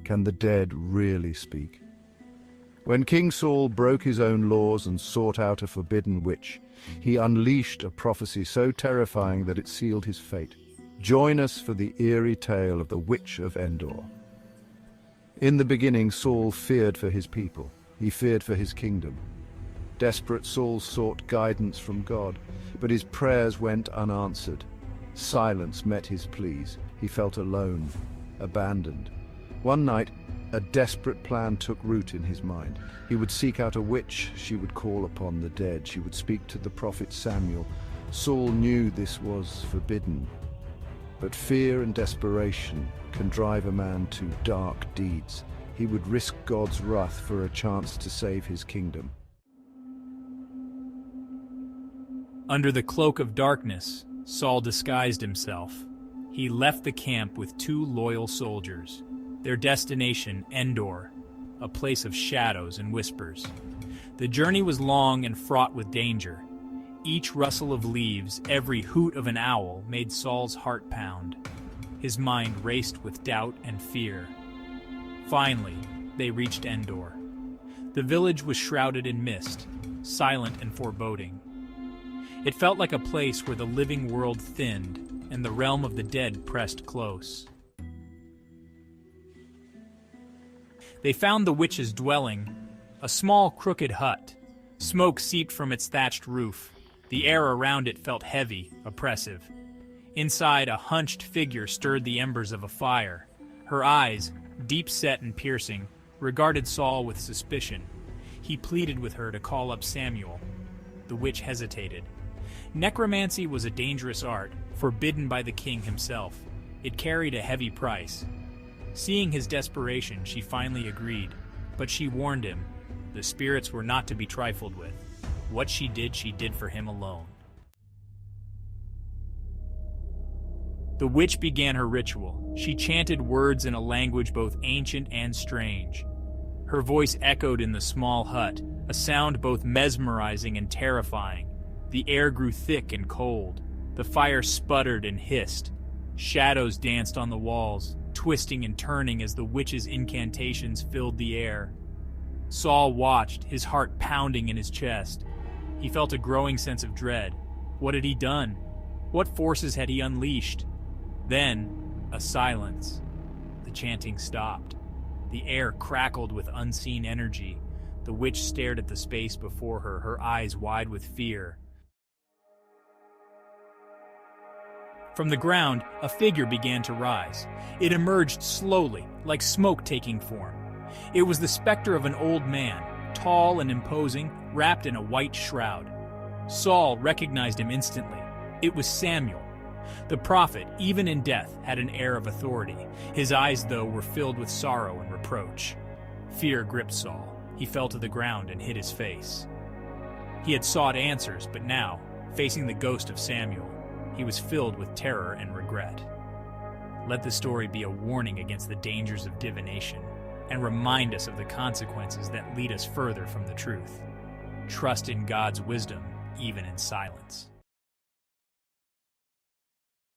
Can the dead really speak? When King Saul broke his own laws and sought out a forbidden witch, he unleashed a prophecy so terrifying that it sealed his fate. Join us for the eerie tale of the Witch of Endor. In the beginning, Saul feared for his people. He feared for his kingdom. Desperate, Saul sought guidance from God, but his prayers went unanswered. Silence met his pleas. He felt alone, abandoned. One night, a desperate plan took root in his mind. He would seek out a witch. She would call upon the dead. She would speak to the prophet Samuel. Saul knew this was forbidden. But fear and desperation can drive a man to dark deeds. He would risk God's wrath for a chance to save his kingdom. Under the cloak of darkness, Saul disguised himself. He left the camp with 2 loyal soldiers. Their destination, Endor, a place of shadows and whispers. The journey was long and fraught with danger. Each rustle of leaves, every hoot of an owl made Saul's heart pound. His mind raced with doubt and fear. Finally, they reached Endor. The village was shrouded in mist, silent and foreboding. It felt like a place where the living world thinned and the realm of the dead pressed close. They found the witch's dwelling, a small crooked hut. Smoke seeped from its thatched roof. The air around it felt heavy, oppressive. Inside, a hunched figure stirred the embers of a fire. Her eyes, deep-set and piercing, regarded Saul with suspicion. He pleaded with her to call up Samuel. The witch hesitated. Necromancy was a dangerous art, forbidden by the king himself. It carried a heavy price. Seeing his desperation, she finally agreed, but she warned him. The spirits were not to be trifled with. What she did for him alone. The witch began her ritual. She chanted words in a language both ancient and strange. Her voice echoed in the small hut, a sound both mesmerizing and terrifying. The air grew thick and cold. The fire sputtered and hissed. Shadows danced on the walls, twisting and turning as the witch's incantations filled the air. Saul watched, his heart pounding in his chest. He felt a growing sense of dread. What had he done? What forces had he unleashed? Then, a silence. The chanting stopped. The air crackled with unseen energy. The witch stared at the space before her, her eyes wide with fear. From the ground, a figure began to rise. It emerged slowly, like smoke taking form. It was the specter of an old man, tall and imposing, wrapped in a white shroud. Saul recognized him instantly. It was Samuel. The prophet, even in death, had an air of authority. His eyes, though, were filled with sorrow and reproach. Fear gripped Saul. He fell to the ground and hid his face. He had sought answers, but now, facing the ghost of Samuel, he was filled with terror and regret. Let the story be a warning against the dangers of divination, and remind us of the consequences that lead us further from the truth. Trust in God's wisdom, even in silence.